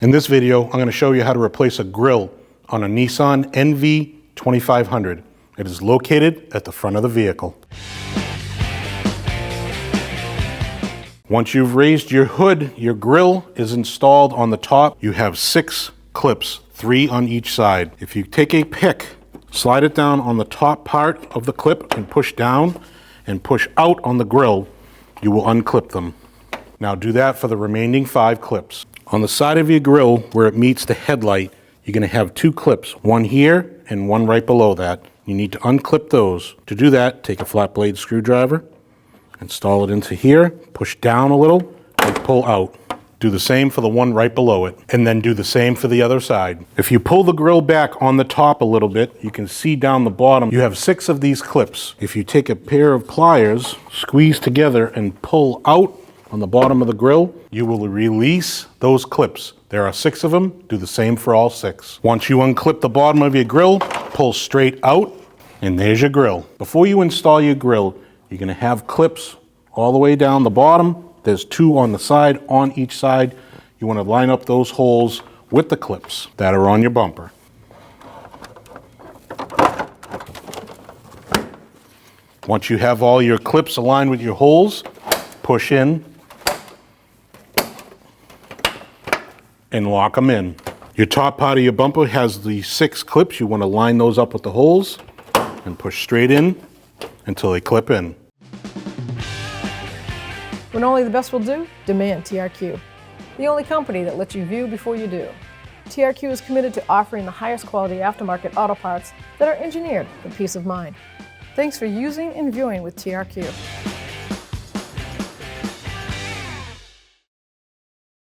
In this video, I'm going to show you how to replace a grille on a Nissan NV2500. It is located at the front of the vehicle. Once you've raised your hood, your grille is installed on the top. You have 6 clips, 3 on each side. If you take a pick, slide it down on the top part of the clip and push down and push out on the grille, you will unclip them. Now do that for the remaining 5 clips. On the side of your grille, where it meets the headlight, you're going to have 2 clips, one here and one right below that. You need to unclip those. To do that, take a flat blade screwdriver, install it into here, push down a little, and pull out. Do the same for the one right below it, and then do the same for the other side. If you pull the grille back on the top a little bit, you can see down the bottom, you have 6 of these clips. If you take a pair of pliers, squeeze together, and pull out on the bottom of the grille, you will release those clips. There are 6 of them. Do the same for all 6. Once you unclip the bottom of your grille, pull straight out, and there's your grille. Before you install your grille, you're going to have clips all the way down the bottom. There's 2 on the side, on each side. You want to line up those holes with the clips that are on your bumper. Once you have all your clips aligned with your holes, push in and lock them in. Your top part of your bumper has the 6 clips. You want to line those up with the holes and push straight in until they clip in. When only the best will do, demand TRQ. The only company that lets you view before you do. TRQ is committed to offering the highest quality aftermarket auto parts that are engineered for peace of mind. Thanks for using and viewing with TRQ.